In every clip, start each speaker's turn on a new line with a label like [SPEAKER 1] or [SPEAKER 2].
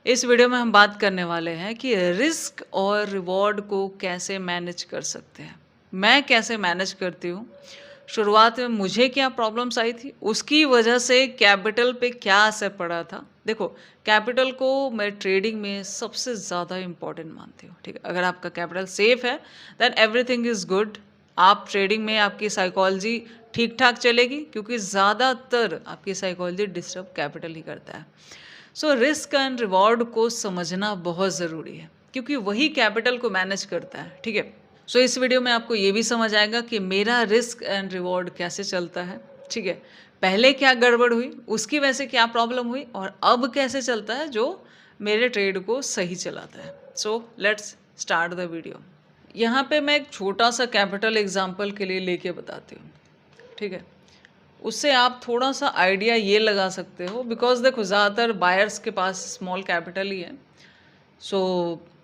[SPEAKER 1] इस वीडियो में हम बात करने वाले हैं कि रिस्क और रिवॉर्ड को कैसे मैनेज कर सकते हैं। मैं कैसे मैनेज करती हूँ, शुरुआत में मुझे क्या प्रॉब्लम्स आई थी, उसकी वजह से कैपिटल पे क्या असर पड़ा था। देखो, कैपिटल को मैं ट्रेडिंग में सबसे ज़्यादा इम्पोर्टेंट मानती हूँ, ठीक है। अगर आपका कैपिटल सेफ है देन एवरीथिंग इज़ गुड। आप ट्रेडिंग में आपकी साइकोलॉजी ठीक ठाक चलेगी, क्योंकि ज़्यादातर आपकी साइकोलॉजी डिस्टर्ब कैपिटल ही करता है। सो रिस्क एंड रिवॉर्ड को समझना बहुत ज़रूरी है, क्योंकि वही कैपिटल को मैनेज करता है, ठीक है। सो इस वीडियो में आपको ये भी समझ आएगा कि मेरा रिस्क एंड रिवॉर्ड कैसे चलता है, ठीक है। पहले क्या गड़बड़ हुई, उसकी वजह से क्या प्रॉब्लम हुई, और अब कैसे चलता है जो मेरे ट्रेड को सही चलाता है। So let's start the video. यहाँ पे मैं एक छोटा सा कैपिटल एग्जाम्पल के लिए लेके बताती हूँ, ठीक है। उससे आप थोड़ा सा आइडिया ये लगा सकते हो, बिकॉज देखो ज़्यादातर बायर्स के पास स्मॉल कैपिटल ही है। सो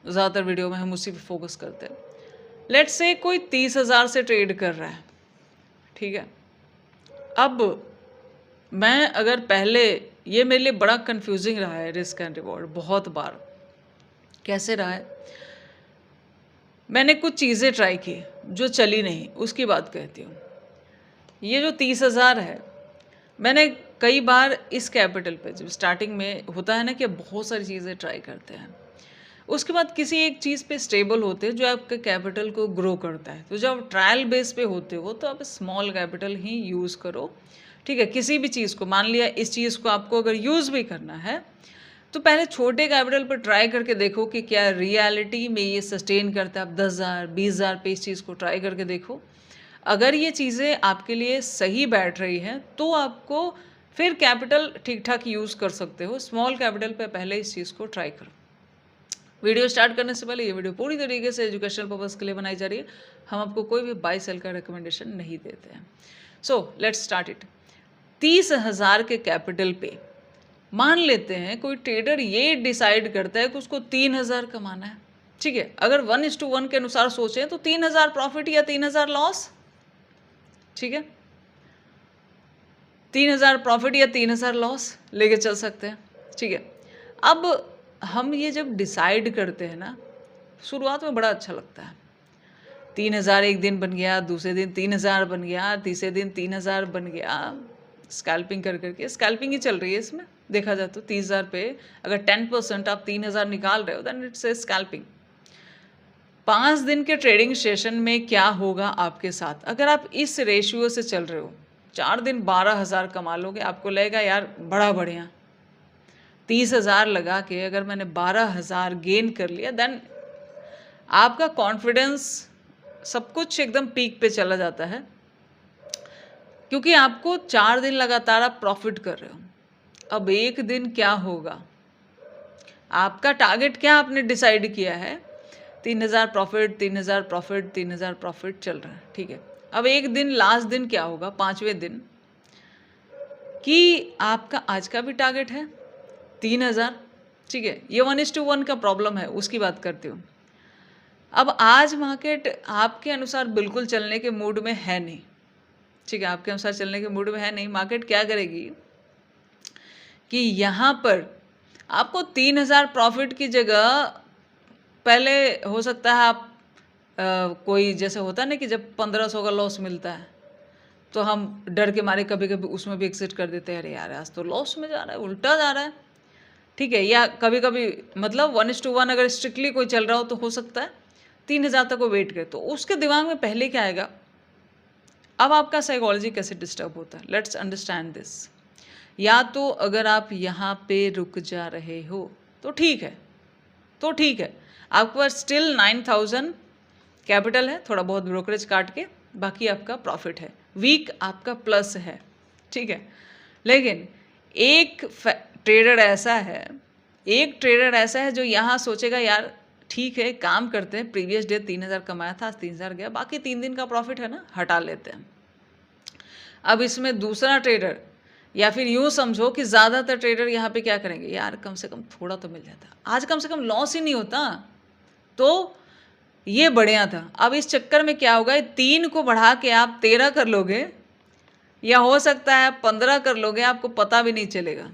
[SPEAKER 1] ज़्यादातर वीडियो में हम उसी पे फोकस करते हैं। लेट्स से कोई 30,000 से ट्रेड कर रहा है, ठीक है। अब मैं अगर पहले, ये मेरे लिए बड़ा कंफ्यूजिंग रहा है रिस्क एंड रिवॉर्ड बहुत बार। कैसे रहा है, मैंने कुछ चीज़ें ट्राई की जो चली नहीं, उसकी बात कहती हूँ। ये जो 30,000 है, मैंने कई बार इस कैपिटल पे, जब स्टार्टिंग में होता है ना कि बहुत सारी चीज़ें ट्राई करते हैं, उसके बाद किसी एक चीज़ पे स्टेबल होते हैं जो आपके कैपिटल को ग्रो करता है। तो जब ट्रायल बेस पे होते हो तो आप स्मॉल कैपिटल ही यूज़ करो, ठीक है। किसी भी चीज़ को, मान लिया इस चीज़ को आपको अगर यूज़ भी करना है तो पहले छोटे कैपिटल पर ट्राई करके देखो कि क्या रियलिटी में ये सस्टेन करता है। आप 10,000 20,000 पे इस चीज़ को ट्राई करके देखो। अगर ये चीज़ें आपके लिए सही बैठ रही हैं तो आपको फिर कैपिटल ठीक ठाक यूज़ कर सकते हो। स्मॉल कैपिटल पे पहले इस चीज़ को ट्राई करो। वीडियो स्टार्ट करने से पहले, ये वीडियो पूरी तरीके से एजुकेशनल पर्पज़ के लिए बनाई जा रही है। हम आपको कोई भी बाई सेल का रिकमेंडेशन नहीं देते हैं। So let's start it. 30,000 के कैपिटल पे मान लेते हैं कोई ट्रेडर ये डिसाइड करता है कि उसको 3,000 कमाना है, ठीक है। अगर 1:1 के अनुसार सोचें तो 3,000 प्रॉफिट या 3,000 लॉस, ठीक है। 3,000 प्रॉफिट या 3,000 लॉस लेके चल सकते हैं, ठीक है। अब हम ये जब डिसाइड करते हैं ना, शुरुआत में बड़ा अच्छा लगता है। 3,000 एक दिन बन गया, दूसरे दिन 3,000 बन गया, तीसरे दिन 3,000 बन गया। स्कैल्पिंग कर करके, स्कैल्पिंग ही चल रही है इसमें देखा जाए तो। 30,000 पे अगर 10% आप 3,000 निकाल रहे हो देन इट्स ए स्कैल्पिंग। 5 दिन के ट्रेडिंग सेशन में क्या होगा आपके साथ, अगर आप इस रेशियो से चल रहे हो, 4 दिन 12,000 कमा लोगे। आपको लगेगा यार बड़ा बढ़िया, 30,000 लगा के अगर मैंने 12,000 गेन कर लिया, देन आपका कॉन्फिडेंस सब कुछ एकदम पीक पे चला जाता है, क्योंकि आपको 4 दिन लगातार आप प्रॉफिट कर रहे हो। अब एक दिन क्या होगा, आपका टारगेट क्या आपने डिसाइड किया है, 3,000 प्रॉफिट, 3,000 प्रॉफिट, 3,000 प्रॉफिट चल रहा है, ठीक है। अब एक दिन, लास्ट दिन क्या होगा, 5वें दिन, कि आपका आज का भी टारगेट है 3,000, ठीक है। ये 1:1 का प्रॉब्लम है, उसकी बात करती हूँ। अब आज मार्केट आपके अनुसार बिल्कुल चलने के मूड में है नहीं, ठीक है। आपके अनुसार चलने के मूड में है नहीं। मार्केट क्या करेगी कि यहाँ पर आपको 3,000 प्रॉफिट की जगह, पहले हो सकता है आप कोई जैसे होता है ना कि जब 1,500 का लॉस मिलता है तो हम डर के मारे कभी कभी उसमें भी एग्जिट कर देते हैं। अरे यार आज तो लॉस में जा रहा है, उल्टा जा रहा है, ठीक है। या कभी कभी मतलब 1:1 अगर स्ट्रिक्टली कोई चल रहा हो तो हो सकता है 3,000 तक वो वेट करे। तो उसके दिमाग में पहले क्या आएगा, अब आपका साइकोलॉजी कैसे डिस्टर्ब होता है, लेट्स अंडरस्टैंड दिस। या तो अगर आप यहाँ पे रुक जा रहे हो तो ठीक है, तो ठीक है, आपके पास स्टिल 9,000 कैपिटल है, थोड़ा बहुत ब्रोकरेज काट के बाकी आपका प्रॉफिट है, वीक आपका प्लस है, ठीक है। लेकिन एक ट्रेडर ऐसा है, एक ट्रेडर ऐसा है जो यहाँ सोचेगा यार ठीक है काम करते हैं, प्रीवियस डे 3,000 कमाया था, आज 3,000 गया, बाकी 3 दिन का प्रॉफिट है ना, हटा लेते हैं। अब इसमें दूसरा ट्रेडर, या फिर यूँ समझो कि ज़्यादातर ट्रेडर यहाँ पे क्या करेंगे, यार कम से कम थोड़ा तो मिल जाता, आज कम से कम लॉस ही नहीं होता, तो ये बढ़िया था। अब इस चक्कर में क्या होगा, 3 को बढ़ा के आप 13 कर लोगे, या हो सकता है 15 कर लोगे, आपको पता भी नहीं चलेगा।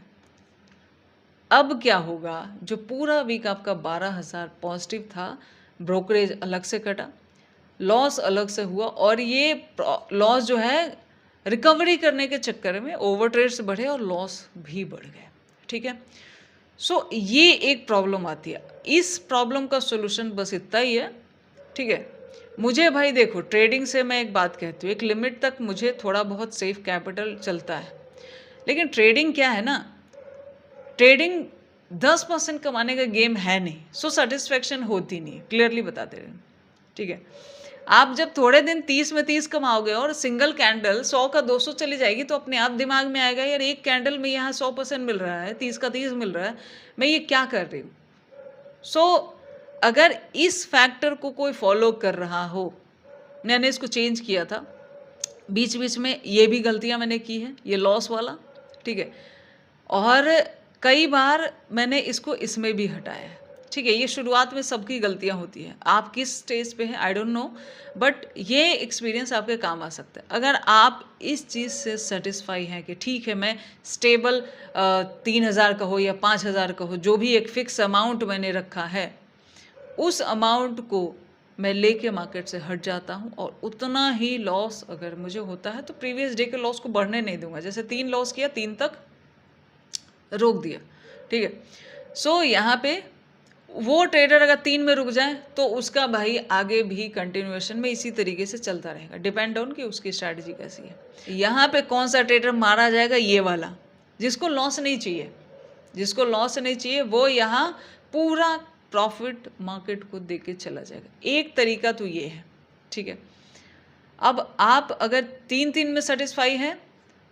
[SPEAKER 1] अब क्या होगा, जो पूरा वीक आपका 12,000 पॉजिटिव था, ब्रोकरेज अलग से कटा, लॉस अलग से हुआ, और ये लॉस जो है रिकवरी करने के चक्कर में ओवर ट्रेड्स बढ़े और लॉस भी बढ़ गए। ठीक है, सो ये एक प्रॉब्लम आती है। इस प्रॉब्लम का सोल्यूशन बस इतना ही है। ठीक है, मुझे भाई देखो, ट्रेडिंग से मैं एक बात कहती हूँ, एक लिमिट तक मुझे थोड़ा बहुत सेफ कैपिटल चलता है, लेकिन ट्रेडिंग क्या है ना, ट्रेडिंग 10% कमाने का गेम है नहीं, सो सेटिस्फेक्शन होती नहीं, क्लियरली बताते रहे। ठीक है, आप जब थोड़े दिन 30 में 30 कमाओगे और सिंगल कैंडल 100 का 200 चली जाएगी, तो अपने आप दिमाग में आएगा, यार एक कैंडल में यहाँ 100% मिल रहा है, 30 का 30 मिल रहा है, मैं ये क्या कर रही हूँ। सो अगर इस फैक्टर को कोई फॉलो कर रहा हो, मैंने इसको चेंज किया था बीच बीच में, ये भी गलतियाँ मैंने की है, ये लॉस वाला। ठीक है, और कई बार मैंने इसको इसमें भी हटाया है। ठीक है, ये शुरुआत में सबकी गलतियां होती है, आप किस स्टेज पे हैं आई डोंट नो, बट ये एक्सपीरियंस आपके काम आ सकता है। अगर आप इस चीज़ से सेटिस्फाई हैं कि ठीक है, मैं स्टेबल 3,000 का हो या 5,000 का हो, जो भी एक फिक्स अमाउंट मैंने रखा है, उस अमाउंट को मैं लेके मार्केट से हट जाता हूँ, और उतना ही लॉस अगर मुझे होता है तो प्रीवियस डे के लॉस को बढ़ने नहीं दूंगा। जैसे 3 लॉस किया, 3 तक रोक दिया। ठीक है, सो यहाँ पे वो ट्रेडर अगर 3 में रुक जाए तो उसका भाई आगे भी कंटिन्यूएशन में इसी तरीके से चलता रहेगा, डिपेंड ऑन कि उसकी स्ट्रैटेजी कैसी है। यहाँ पे कौन सा ट्रेडर मारा जाएगा, ये वाला, जिसको लॉस नहीं चाहिए, जिसको लॉस नहीं चाहिए, वो यहाँ पूरा प्रॉफिट मार्केट को दे के चला जाएगा। एक तरीका तो ये है। ठीक है, अब आप अगर 3-3 में सेटिस्फाई है,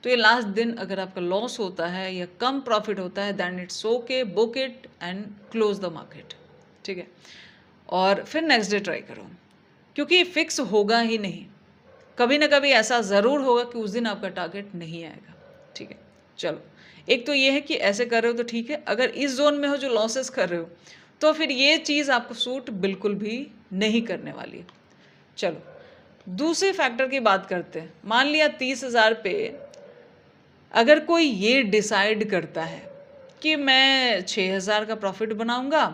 [SPEAKER 1] तो ये लास्ट दिन अगर आपका लॉस होता है या कम प्रॉफिट होता है, then it's okay, book it and close the market. ठीक है, और फिर नेक्स्ट डे ट्राई करो, क्योंकि फिक्स होगा ही नहीं, कभी ना कभी ऐसा ज़रूर होगा कि उस दिन आपका टारगेट नहीं आएगा। ठीक है, चलो, एक तो ये है कि ऐसे कर रहे हो तो ठीक है, अगर इस जोन में हो जो लॉसेस कर रहे हो, तो फिर ये चीज़ आपको सूट बिल्कुल भी नहीं करने वाली है। चलो, दूसरे फैक्टर की बात करते हैं। मान लिया 30,000 पे अगर कोई ये डिसाइड करता है कि मैं 6,000 का प्रॉफिट बनाऊंगा,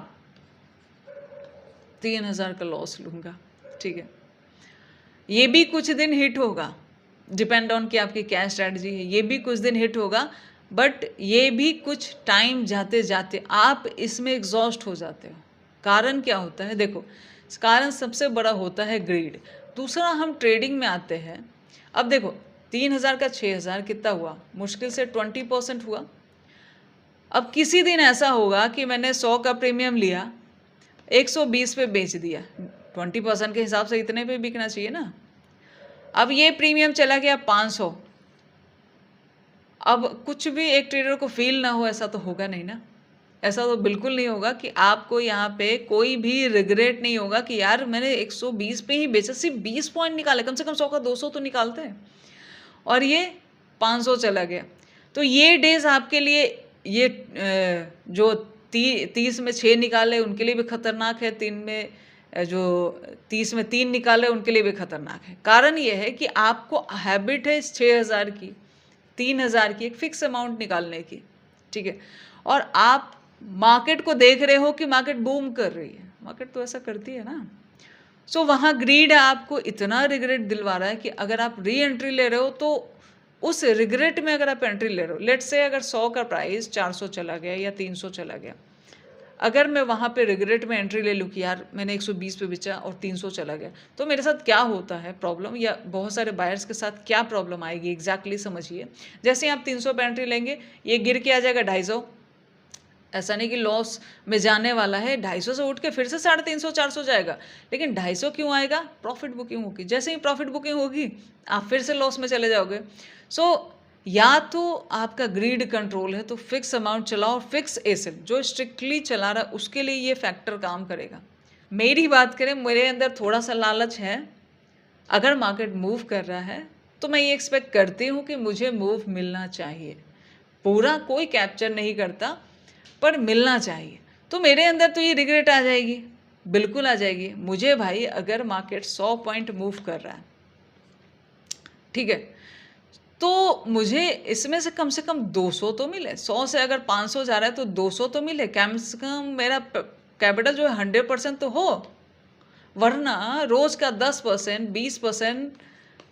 [SPEAKER 1] 3,000 का लॉस लूंगा। ठीक है, ये भी कुछ दिन हिट होगा, डिपेंड ऑन कि आपकी क्या स्ट्रैटेजी है, ये भी कुछ दिन हिट होगा, बट ये भी कुछ टाइम जाते जाते आप इसमें एग्जॉस्ट हो जाते हो। कारण क्या होता है, देखो, कारण सबसे बड़ा होता है ग्रीड। दूसरा, हम ट्रेडिंग में आते हैं, अब देखो 3,000 का 6,000 कितना हुआ, मुश्किल से 20% हुआ। अब किसी दिन ऐसा होगा कि मैंने 100 का प्रीमियम लिया, 120 पे बेच दिया, 20% के हिसाब से इतने पे बिकना चाहिए ना। अब ये प्रीमियम चला गया 500, अब कुछ भी एक ट्रेडर को फील ना हो, ऐसा तो होगा नहीं ना, ऐसा तो बिल्कुल नहीं होगा कि आपको यहाँ पे कोई भी रिग्रेट नहीं होगा कि यार मैंने 120 पे ही बेचा, सिर्फ 20 पॉइंट निकाले, कम से कम 100 का 200 तो निकालते हैं, और ये 500 चला गया। तो ये डेज आपके लिए, ये जो 30 में 6 निकाले उनके लिए भी खतरनाक है, 3 में जो 30 में 3 निकाले उनके लिए भी खतरनाक है। कारण ये है कि आपको हैबिट है इस 6,000 की, 3,000 की, एक फिक्स अमाउंट निकालने की। ठीक है, और आप मार्केट को देख रहे हो कि मार्केट बूम कर रही है, मार्केट तो ऐसा करती है ना। सो वहाँ ग्रीड आपको इतना रिग्रेट दिलवा रहा है कि अगर आप री एंट्री ले रहे हो, तो उस रिग्रेट में अगर आप एंट्री ले रहे हो, लेट्स से अगर 100 का प्राइस 400 चला गया या 300 चला गया, अगर मैं वहाँ पे रिग्रेट में एंट्री ले लूँ कि यार मैंने 120 पे बेचा और 300 चला गया, तो मेरे साथ क्या होता है प्रॉब्लम, या बहुत सारे बायर्स के साथ क्या प्रॉब्लम आएगी एग्जैक्टली समझिए। जैसे ही आप 300 पे एंट्री लेंगे, ये गिर के आ जाएगा 250, ऐसा नहीं कि लॉस में जाने वाला है, 250 से उठ के फिर से 350-400 जाएगा, लेकिन 250 क्यों आएगा, प्रॉफिट बुकिंग होगी। जैसे ही प्रॉफिट बुकिंग होगी, आप फिर से लॉस में चले जाओगे। सो या तो आपका ग्रीड कंट्रोल है तो फिक्स अमाउंट चलाओ, फिक्स एसेट जो स्ट्रिक्टली चला रहा है उसके लिए ये फैक्टर काम करेगा। मेरी बात करें, मेरे अंदर थोड़ा सा लालच है, अगर मार्केट मूव कर रहा है तो मैं ये एक्सपेक्ट करती हूँ कि मुझे मूव मिलना चाहिए, पूरा कोई कैप्चर नहीं करता पर मिलना चाहिए। तो मेरे अंदर तो ये रिग्रेट आ जाएगी, बिल्कुल आ जाएगी। मुझे भाई अगर मार्केट 100 पॉइंट मूव कर रहा है, ठीक है, तो मुझे इसमें से कम 200 तो मिले। 100 से अगर 500 जा रहा है तो 200 तो मिले, कम से कम मेरा कैपिटल जो है 100% तो हो, वरना रोज का 10% 20%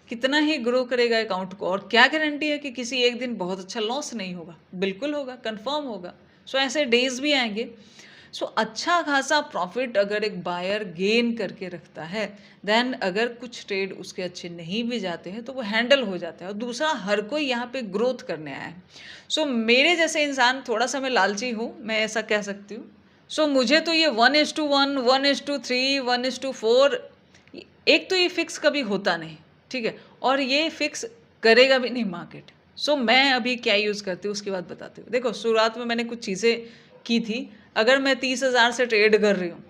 [SPEAKER 1] कितना ही ग्रो करेगा अकाउंट को, और क्या गारंटी है कि किसी एक दिन बहुत अच्छा लॉस नहीं होगा? बिल्कुल होगा, कंफर्म होगा। सो ऐसे डेज भी आएंगे। सो अच्छा खासा प्रॉफिट अगर एक बायर गेन करके रखता है, देन अगर कुछ ट्रेड उसके अच्छे नहीं भी जाते हैं तो वो हैंडल हो जाता है। और दूसरा, हर कोई यहाँ पे ग्रोथ करने आया है। सो मेरे जैसे इंसान, थोड़ा सा मैं लालची हूँ, मैं ऐसा कह सकती हूँ। सो मुझे तो ये 1:1, 1:3, 1:4, एक तो ये फिक्स कभी होता नहीं, ठीक है, और ये फिक्स करेगा भी नहीं मार्केट। सो मैं अभी क्या यूज़ करती हूँ उसकी बात बताती हूँ। देखो, शुरुआत में मैंने कुछ चीज़ें की थी। अगर मैं 30,000 से ट्रेड कर रही हूँ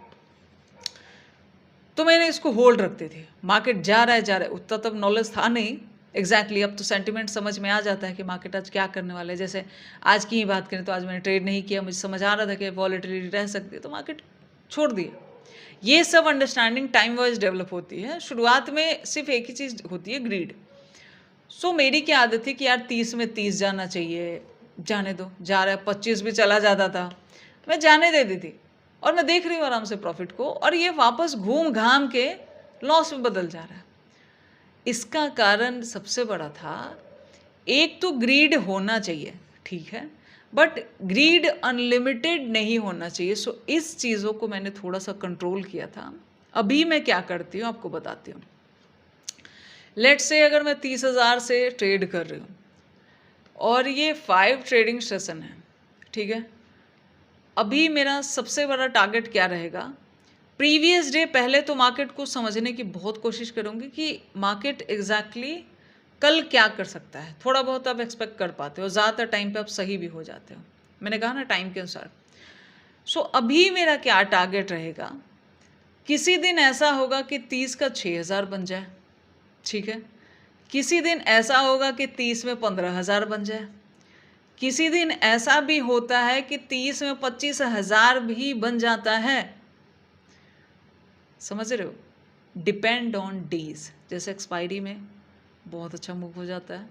[SPEAKER 1] तो मैंने इसको होल्ड रखती थी। मार्केट जा रहा है, उतना तब नॉलेज था नहीं एग्जैक्टली। अब तो सेंटिमेंट समझ में आ जाता है कि मार्केट आज क्या करने वाला है। जैसे आज की ही बात करें तो आज मैंने ट्रेड नहीं किया, मुझे समझ आ रहा था कि वॉलेटिलिटी रह सकती है, तो मार्केट छोड़ दिया। ये सब अंडरस्टैंडिंग टाइम वाइज डेवलप होती है। शुरुआत में सिर्फ एक ही चीज़ होती है, ग्रीड। सो मेरी क्या आदत थी कि यार 30 में 30 जाना चाहिए, जाने दो, जा रहा है, 25 भी चला जाता था, मैं जाने दे दी थी, और मैं देख रही हूँ आराम से प्रॉफिट को, और ये वापस घूम घाम के लॉस में बदल जा रहा है। इसका कारण सबसे बड़ा था, एक तो ग्रीड होना चाहिए, ठीक है, बट ग्रीड अनलिमिटेड नहीं होना चाहिए। सो इस चीज़ों को मैंने थोड़ा सा कंट्रोल किया था। अभी मैं क्या करती हूँ आपको बताती हूँ। लेट्स से अगर मैं 30,000 से ट्रेड कर रही हूँ और ये 5 ट्रेडिंग सेशन है, ठीक है, अभी मेरा सबसे बड़ा टारगेट क्या रहेगा? प्रीवियस डे पहले तो मार्केट को समझने की बहुत कोशिश करूँगी कि मार्केट एग्जैक्टली कल क्या कर सकता है। थोड़ा बहुत आप एक्सपेक्ट कर पाते हो, ज़्यादातर टाइम पे आप सही भी हो जाते हो, मैंने कहा ना, टाइम के अनुसार। सो अभी मेरा क्या टारगेट रहेगा? किसी दिन ऐसा होगा कि 30 का 6,000 बन जाए, ठीक है, किसी दिन ऐसा होगा कि 30 में 15,000 बन जाए, किसी दिन ऐसा भी होता है कि 30 में 25,000 भी बन जाता है। समझ रहे हो? Depend on days. जैसे एक्सपायरी में बहुत अच्छा मूव हो जाता है,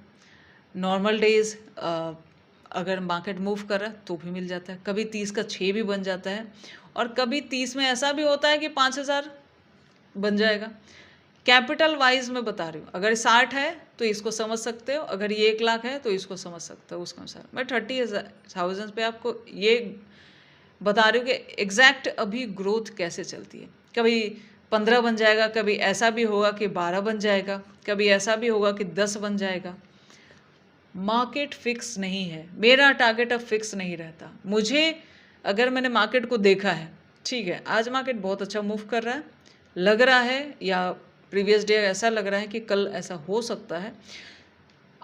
[SPEAKER 1] नॉर्मल डेज अगर मार्केट मूव कर रहा है तो भी मिल जाता है, कभी 30 का 6 भी बन जाता है, और कभी 30 में ऐसा भी होता है कि 5,000 बन जाएगा। कैपिटल वाइज मैं बता रही हूँ, अगर 60 है तो इसको समझ सकते हो, अगर ये 1,00,000 है तो इसको समझ सकते हो। उसके अनुसार मैं 30,000 पे आपको ये बता रही हूँ कि एग्जैक्ट अभी ग्रोथ कैसे चलती है। कभी 15 बन जाएगा, कभी ऐसा भी होगा कि 12 बन जाएगा, कभी ऐसा भी होगा कि 10 बन जाएगा। मार्केट फिक्स नहीं है, मेरा टारगेट अब फिक्स नहीं रहता। मुझे, अगर मैंने मार्केट को देखा है, ठीक है, आज मार्केट बहुत अच्छा मूव कर रहा है, लग रहा है, या प्रीवियस डे ऐसा लग रहा है कि कल ऐसा हो सकता है,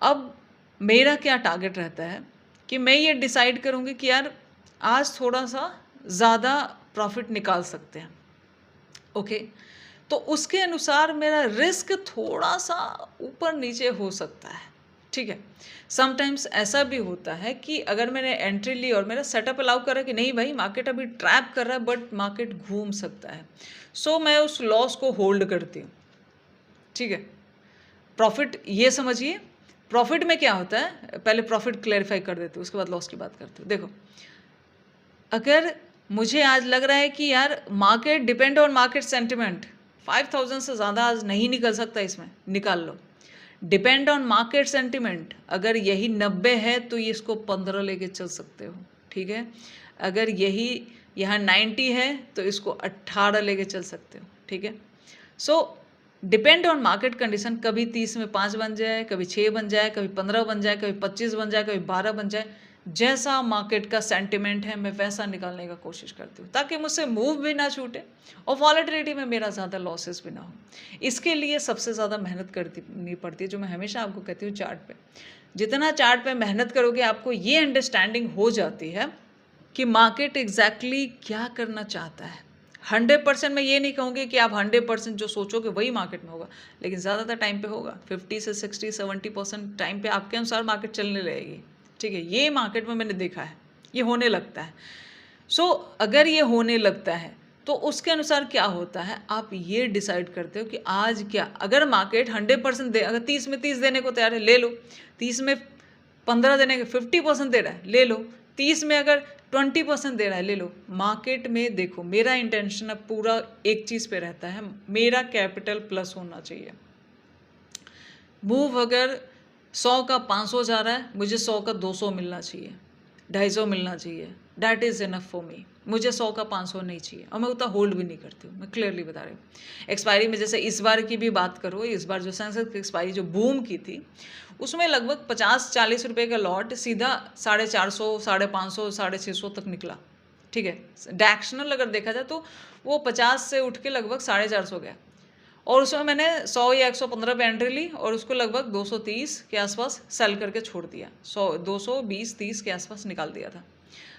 [SPEAKER 1] अब मेरा क्या टारगेट रहता है कि मैं ये डिसाइड करूँगी कि यार आज थोड़ा सा ज़्यादा प्रॉफिट निकाल सकते हैं, ओके, तो उसके अनुसार मेरा रिस्क थोड़ा सा ऊपर नीचे हो सकता है, ठीक है। समटाइम्स ऐसा भी होता है कि अगर मैंने एंट्री ली और मेरा सेटअप अलाउ कर रहा है कि नहीं भाई मार्केट अभी ट्रैप कर रहा है, बट मार्केट घूम सकता है, सो मैं उस लॉस को होल्ड करती हूँ, ठीक है। प्रॉफिट, ये समझिए, प्रॉफिट में क्या होता है, पहले प्रॉफिट क्लैरिफाई कर देते हैं, उसके बाद लॉस की बात करते हैं। देखो, अगर मुझे आज लग रहा है कि यार market, depend on market sentiment, 5,000 से ज़्यादा आज नहीं निकल सकता, इसमें निकाल लो। डिपेंड ऑन मार्केट सेंटिमेंट, अगर यही 90 है तो ये इसको 15 लेके चल सकते हो, ठीक है। अगर यही यहाँ 90 है तो इसको 18 लेके चल सकते हो, ठीक है। सो डिपेंड ऑन मार्केट कंडीशन, कभी 30 में 5 बन जाए, कभी 6 बन जाए, कभी 15 बन जाए, कभी 25 बन जाए, कभी 12 बन जाए, जैसा मार्केट का सेंटिमेंट है मैं वैसा निकालने का कोशिश करती हूँ, ताकि मुझसे मूव भी ना छूटे और वॉलेटिलिटी में मेरा ज़्यादा लॉसेस भी ना हो। इसके लिए सबसे ज़्यादा मेहनत करनी पड़ती है, जो मैं हमेशा आपको कहती हूँ, चार्ट पे। जितना चार्ट पे मेहनत करोगे, आपको ये अंडरस्टैंडिंग हो जाती है कि मार्केट एग्जैक्टली क्या करना चाहता है। 100% मैं ये नहीं कहूँगी कि आप 100% जो सोचोगे वही मार्केट में होगा, लेकिन ज़्यादातर टाइम पे होगा। 50 से 60 70% टाइम पे आपके अनुसार मार्केट चलने लगेगी, ठीक है। ये मार्केट में मैंने देखा है, ये होने लगता है। सो अगर ये होने लगता है तो उसके अनुसार क्या होता है, आप ये डिसाइड करते हो कि आज क्या, अगर मार्केट 100% दे, अगर 30 में 30 देने को तैयार है ले लो, 30 में 15 देने के 50% दे रहा है ले लो, 30 में अगर 20% दे रहा है ले लो। मार्केट में देखो, मेरा इंटेंशन अब पूरा एक चीज़ पे रहता है, मेरा कैपिटल प्लस होना चाहिए। मूव अगर 100 का 500 जा रहा है, मुझे 100 का 200 मिलना चाहिए, 250 मिलना चाहिए, that is enough for me. मुझे 100 का 500 नहीं चाहिए, और मैं उतना होल्ड भी नहीं करती हूँ, मैं क्लियरली बता रही हूँ। एक्सपायरी में जैसे इस बार की भी बात करो, इस बार जो सेंसेक्स की एक्सपायरी जो बूम की थी, उसमें लगभग 50-40 रुपये का लॉट सीधा 450, 550, 650 तक निकला। ठीक है, डायरेक्शनल अगर देखा जाए तो वो 50 से उठ के लगभग 450 गया, और उसमें मैंने 100 या 115 पे एंट्री ली और उसको लगभग 230 के आसपास सेल करके छोड़ दिया, 220-30 के आसपास निकाल दिया था।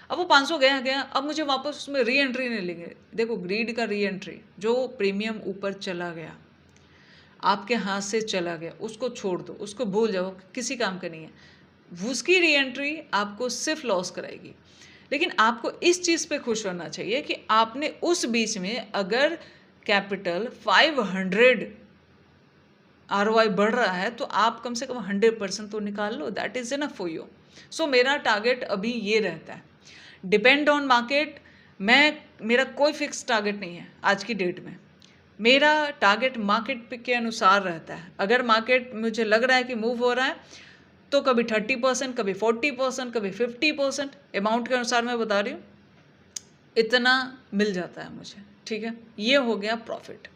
[SPEAKER 1] अब वो 500 गया, अब मुझे वापस उसमें री एंट्री नहीं लेंगे। देखो, ग्रीड का री एंट्री, जो प्रीमियम ऊपर चला गया, आपके हाथ से चला गया, उसको छोड़ दो, उसको भूल जाओ, किसी काम का नहीं है। उसकी री एंट्री आपको सिर्फ लॉस कराएगी। लेकिन आपको इस चीज़ पे खुश होना चाहिए कि आपने उस बीच में अगर कैपिटल 500 ROI बढ़ रहा है तो आप कम से कम 100% तो निकाल लो, that is enough for you. So मेरा टारगेट अभी ये रहता है, डिपेंड ऑन मार्केट। मेरा कोई फिक्स टारगेट नहीं है आज की डेट में, मेरा टारगेट मार्केट के अनुसार रहता है। अगर मार्केट मुझे लग रहा है कि मूव हो रहा है तो कभी 30%, कभी 40%, कभी 50%, अमाउंट के अनुसार मैं बता रही हूँ, इतना मिल जाता है मुझे। ठीक है, ये हो गया प्रॉफिट।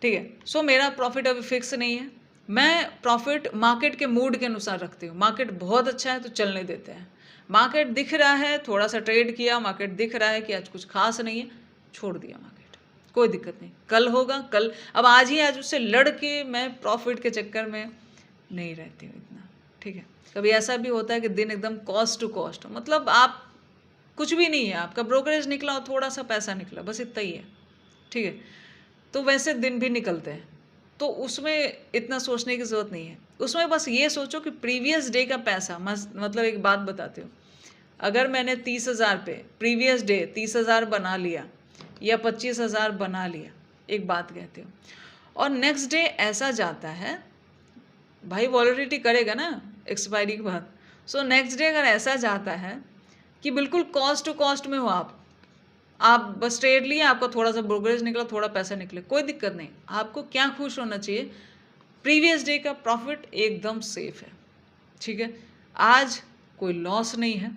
[SPEAKER 1] ठीक है, सो मेरा प्रॉफिट अभी फिक्स नहीं है, मैं प्रॉफिट मार्केट के मूड के अनुसार रखती हूँ। मार्केट बहुत अच्छा है तो चलने देते हैं, मार्केट दिख रहा है, थोड़ा सा ट्रेड किया, मार्केट दिख रहा है कि आज कुछ खास नहीं है, छोड़ दिया मार्केट, कोई दिक्कत नहीं, कल होगा कल। अब आज उससे लड़ के मैं प्रॉफिट के चक्कर में नहीं रहती हूँ इतना। ठीक है, कभी ऐसा भी होता है कि दिन एकदम कॉस्ट टू कॉस्ट, मतलब आप कुछ भी नहीं है, आपका ब्रोकरेज निकला और थोड़ा सा पैसा निकला, बस इतना ही है। ठीक है, तो वैसे दिन भी निकलते हैं, तो उसमें इतना सोचने की ज़रूरत नहीं है। उसमें बस ये सोचो कि प्रीवियस डे का पैसा, मतलब एक बात बताती हूँ, अगर मैंने 30,000 पे प्रीवियस डे 30,000 बना लिया या 25,000 बना लिया, एक बात कहती हूँ, और नेक्स्ट डे ऐसा जाता है, भाई वॉलेटिलिटी करेगा ना एक्सपायरी के बाद। सो नेक्स्ट डे अगर ऐसा जाता है कि बिल्कुल कॉस्ट टू कॉस्ट में हो, आप बस ट्रेड लिए, आपका थोड़ा सा ब्रोकरेज निकला, थोड़ा पैसा निकले, कोई दिक्कत नहीं। आपको क्या खुश होना चाहिए, प्रीवियस डे का प्रॉफिट एकदम सेफ है। ठीक है, आज कोई लॉस नहीं है,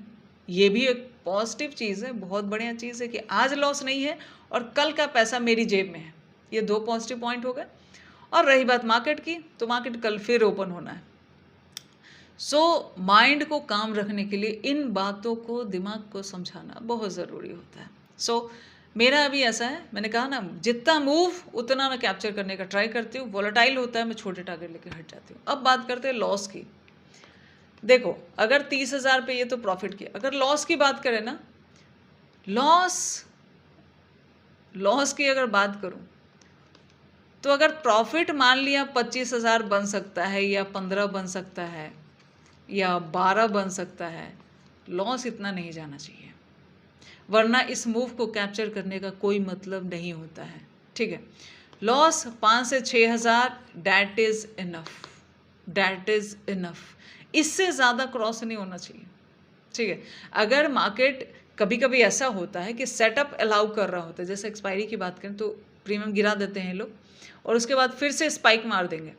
[SPEAKER 1] ये भी एक पॉजिटिव चीज़ है, बहुत बढ़िया चीज़ है कि आज लॉस नहीं है और कल का पैसा मेरी जेब में है। ये 2 पॉजिटिव पॉइंट हो गए। और रही बात मार्केट की, तो मार्केट कल फिर ओपन होना है। सो माइंड को काम रखने के लिए इन बातों को, दिमाग को समझाना बहुत ज़रूरी होता है। सो मेरा अभी ऐसा है, मैंने कहा ना, जितना मूव उतना मैं कैप्चर करने का ट्राई करती हूँ। वॉलेटाइल होता है, मैं छोटे टारगेट लेकर हट जाती हूँ। अब बात करते हैं लॉस की। देखो, अगर 30,000 पे ये तो प्रॉफिट की, अगर लॉस की बात करें ना, लॉस की अगर बात करूँ तो अगर प्रॉफिट मान लिया 25,000 बन सकता है या 15 बन सकता है या 12 बन सकता है, लॉस इतना नहीं जाना चाहिए, वरना इस मूव को कैप्चर करने का कोई मतलब नहीं होता है। ठीक है, लॉस 5 से 6,000 that is enough, that is enough, इससे ज़्यादा क्रॉस नहीं होना चाहिए। ठीक है, अगर मार्केट कभी कभी ऐसा होता है कि सेटअप अलाउ कर रहा होता है, जैसे एक्सपायरी की बात करें तो प्रीमियम गिरा देते हैं लोग और उसके बाद फिर से स्पाइक मार देंगे।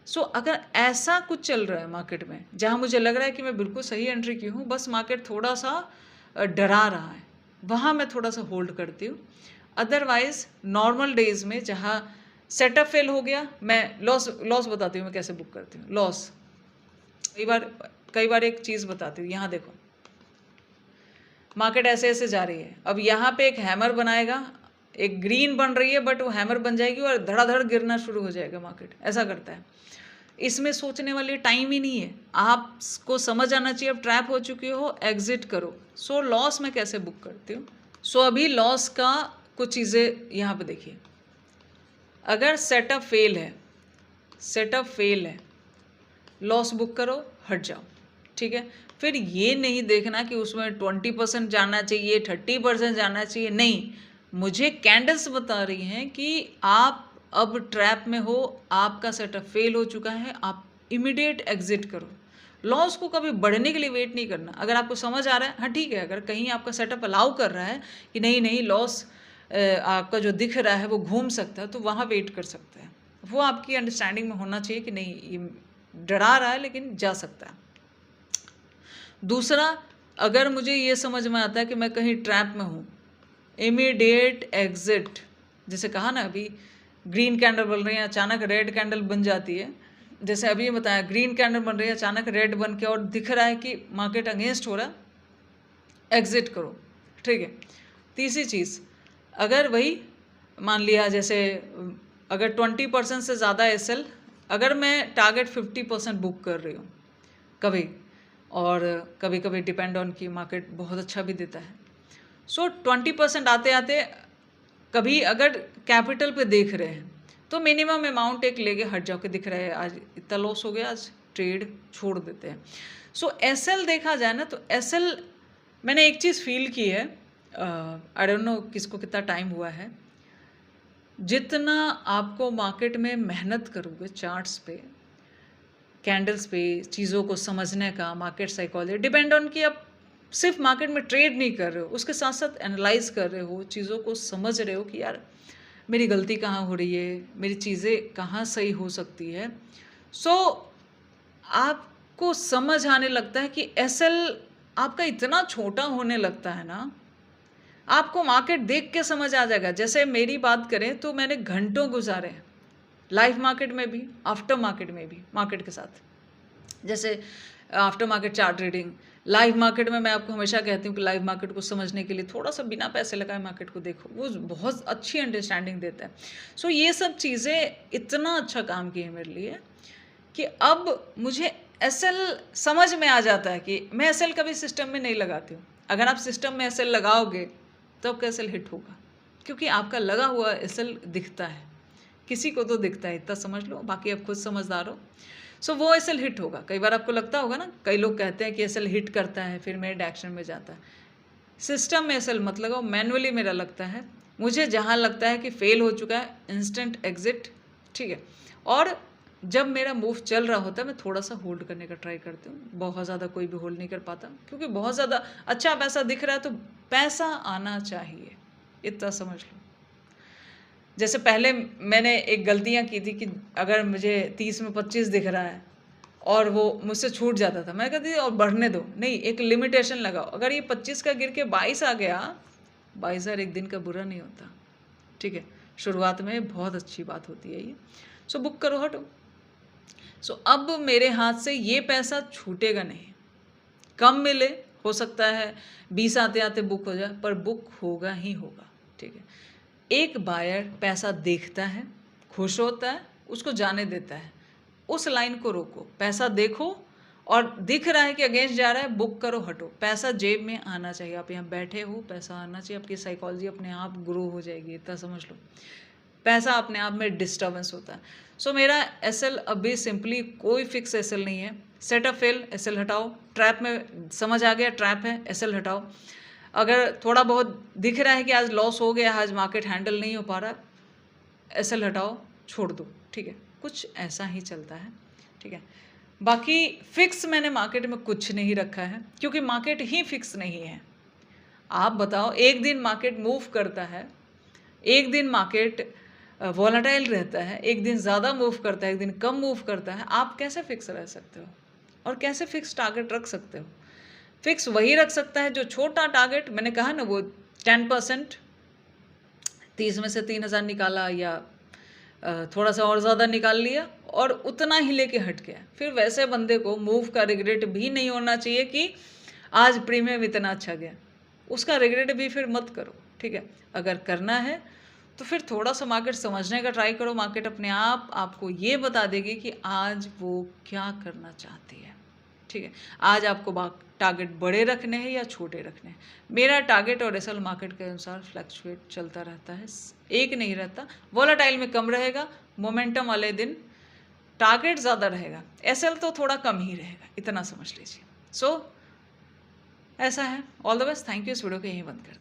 [SPEAKER 1] सो अगर ऐसा कुछ चल रहा है मार्केट में जहां मुझे लग रहा है कि मैं बिल्कुल सही एंट्री की हूँ, बस मार्केट थोड़ा सा डरा रहा है, वहाँ मैं थोड़ा सा होल्ड करती हूँ। अदरवाइज नॉर्मल डेज में जहाँ सेटअप फेल हो गया, मैं लॉस बताती हूँ मैं कैसे बुक करती हूँ। लॉस कई बार एक चीज़ बताती हूँ, यहाँ देखो, मार्केट ऐसे ऐसे जा रही है, अब यहाँ पे एक हैमर बनाएगा, एक ग्रीन बन रही है बट वो हैमर बन जाएगी और धड़ाधड़ गिरना शुरू हो जाएगा, मार्केट ऐसा करता है। इसमें सोचने वाली टाइम ही नहीं है, आपको समझ आना चाहिए अब ट्रैप हो चुकी हो, एग्जिट करो। सो लॉस मैं कैसे बुक करती हूँ, सो अभी लॉस का कुछ चीज़ें यहाँ पे देखिए। अगर सेटअप फेल है, लॉस बुक करो, हट जाओ। ठीक है, फिर ये नहीं देखना कि उसमें 20% जाना चाहिए, 30% जाना चाहिए, नहीं, मुझे कैंडल्स बता रही हैं कि आप अब ट्रैप में हो, आपका सेटअप फेल हो चुका है, आप इमीडिएट एग्जिट करो। लॉस को कभी बढ़ने के लिए वेट नहीं करना। अगर आपको समझ आ रहा है, हाँ ठीक है, अगर कहीं आपका सेटअप अलाउ कर रहा है कि नहीं नहीं लॉस आपका जो दिख रहा है वो घूम सकता है, तो वहाँ वेट कर सकते हैं। वो आपकी अंडरस्टैंडिंग में होना चाहिए कि नहीं ये डरा रहा है लेकिन जा सकता है। दूसरा, अगर मुझे ये समझ में आता है कि मैं कहीं ट्रैप में हूँ, इमीडिएट एग्जिट। जैसे कहा ना अभी ग्रीन कैंडल बन रही है, अचानक रेड कैंडल बन जाती है। जैसे अभी बताया ग्रीन कैंडल बन रही है, अचानक रेड बन के और दिख रहा है कि मार्केट अगेंस्ट हो रहा है, एग्जिट करो। ठीक है। तीसरी चीज़, अगर वही मान लिया जैसे अगर 20% से ज़्यादा एसएल, अगर मैं टारगेट 50% बुक कर रही हूँ कभी, और कभी कभी डिपेंड ऑन की मार्केट बहुत अच्छा भी देता है, सो 20% आते आते कभी अगर कैपिटल पे देख रहे हैं तो मिनिमम अमाउंट एक लेके हट जाओ कि दिख रहा है आज इतना लॉस हो गया, आज ट्रेड छोड़ देते हैं। सो एसएल देखा जाए ना, तो एसएल मैंने एक चीज़ फील की है, आई डोंट नो किसको कितना टाइम हुआ है, जितना आपको मार्केट में मेहनत करोगे चार्ट्स पे, कैंडल्स पे, चीज़ों को समझने का, मार्केट साइकोलॉजी डिपेंड ऑन कि आप सिर्फ मार्केट में ट्रेड नहीं कर रहे हो, उसके साथ साथ एनालाइज कर रहे हो, चीज़ों को समझ रहे हो कि यार मेरी गलती कहाँ हो रही है, मेरी चीज़ें कहाँ सही हो सकती है। सो आपको समझ आने लगता है कि एसएल आपका इतना छोटा होने लगता है ना, आपको मार्केट देख के समझ आ जाएगा। जैसे मेरी बात करें तो मैंने घंटों गुजारे हैं लाइव मार्केट में भी, आफ्टर मार्केट में भी, मार्केट के साथ। जैसे after market chart reading, live market में मैं आपको हमेशा कहती हूँ कि लाइव मार्केट को समझने के लिए थोड़ा सा बिना पैसे लगाए मार्केट को देखो, वो बहुत अच्छी अंडरस्टैंडिंग देता है। सो ये सब चीज़ें इतना अच्छा काम किए मेरे लिए कि अब मुझे एसएल समझ में आ जाता है कि मैं एसएल कभी सिस्टम में नहीं लगाती हूँ। अगर आप सिस्टम में एसएल लगाओगे तो आपका एसएल हिट होगा, क्योंकि आपका लगा हुआ एसएल दिखता है, किसी को तो दिखता है, इतना समझ लो, बाकी आप खुद समझदार हो। सो वो एसएल हिट होगा। कई बार आपको लगता होगा ना, कई लोग कहते हैं कि एसएल हिट करता है फिर मेरे एक्शन में जाता है। सिस्टम में एसएल मत लगाओ, मैनुअली मेरा लगता है, मुझे जहाँ लगता है कि फेल हो चुका है इंस्टेंट एग्जिट। ठीक है। और जब मेरा मूव चल रहा होता है मैं थोड़ा सा होल्ड करने का ट्राई करती हूँ, बहुत ज़्यादा कोई भी होल्ड नहीं कर पाता, क्योंकि बहुत ज़्यादा अच्छा पैसा दिख रहा है तो पैसा आना चाहिए, इतना समझ लो। जैसे पहले मैंने एक गलतियाँ की थी कि अगर मुझे 30 में 25 दिख रहा है और वो मुझसे छूट जाता था, मैं कहती थी और बढ़ने दो, नहीं एक लिमिटेशन लगाओ। अगर ये 25 का गिर के 22 आ गया, 22,000 एक दिन का बुरा नहीं होता। ठीक है, शुरुआत में बहुत अच्छी बात होती है ये। सो बुक करो, हटो। सो अब मेरे हाथ से ये पैसा छूटेगा नहीं, कम मिले, हो सकता है 20 आते आते बुक हो जाए, पर बुक होगा ही होगा। ठीक है। एक बायर पैसा देखता है, खुश होता है, उसको जाने देता है, उस लाइन को रोको, पैसा देखो और दिख रहा है कि अगेंस्ट जा रहा है, बुक करो, हटो। पैसा जेब में आना चाहिए, आप यहाँ बैठे हो, पैसा आना चाहिए, आपकी साइकोलॉजी अपने आप ग्रो हो जाएगी, इतना समझ लो। पैसा अपने आप में डिस्टर्बेंस होता है। सो मेरा एसएल अभी सिंपली कोई फिक्स एसएल नहीं है। सेटअप फेल, एसएल हटाओ। ट्रैप में समझ आ गया ट्रैप है, एसएल हटाओ। अगर थोड़ा बहुत दिख रहा है कि आज लॉस हो गया, आज मार्केट हैंडल नहीं हो पा रहा, एसएल हटाओ, छोड़ दो। ठीक है, कुछ ऐसा ही चलता है। ठीक है, बाकी फिक्स मैंने मार्केट में कुछ नहीं रखा है, क्योंकि मार्केट ही फिक्स नहीं है। आप बताओ, एक दिन मार्केट मूव करता है, एक दिन मार्केट वॉलेटाइल रहता है, एक दिन ज़्यादा मूव करता है, एक दिन कम मूव करता है, आप कैसे फिक्स रह सकते हो और कैसे फिक्स टारगेट रख सकते हो? फिक्स वही रख सकता है जो छोटा टारगेट, मैंने कहा ना वो 10%, 30 में से 3,000 निकाला या थोड़ा सा और ज़्यादा निकाल लिया और उतना ही लेके हट गया। फिर वैसे बंदे को मूव का रिग्रेट भी नहीं होना चाहिए कि आज प्रीमियम इतना अच्छा गया, उसका रिग्रेट भी फिर मत करो। ठीक है, अगर करना है तो फिर थोड़ा सा मार्केट समझने का ट्राई करो, मार्केट अपने आप आपको ये बता देगी कि आज वो क्या करना चाहती है। ठीक है, आज आपको टारगेट बड़े रखने हैं या छोटे रखने हैं। मेरा टारगेट और एसएल मार्केट के अनुसार फ्लक्चुएट चलता रहता है, एक नहीं रहता। वोलेटाइल में कम रहेगा, मोमेंटम वाले दिन टारगेट ज़्यादा रहेगा, एसएल तो थोड़ा कम ही रहेगा, इतना समझ लीजिए। सो ऐसा है। All the best, thank you. इस वीडियो को यहीं बंद कर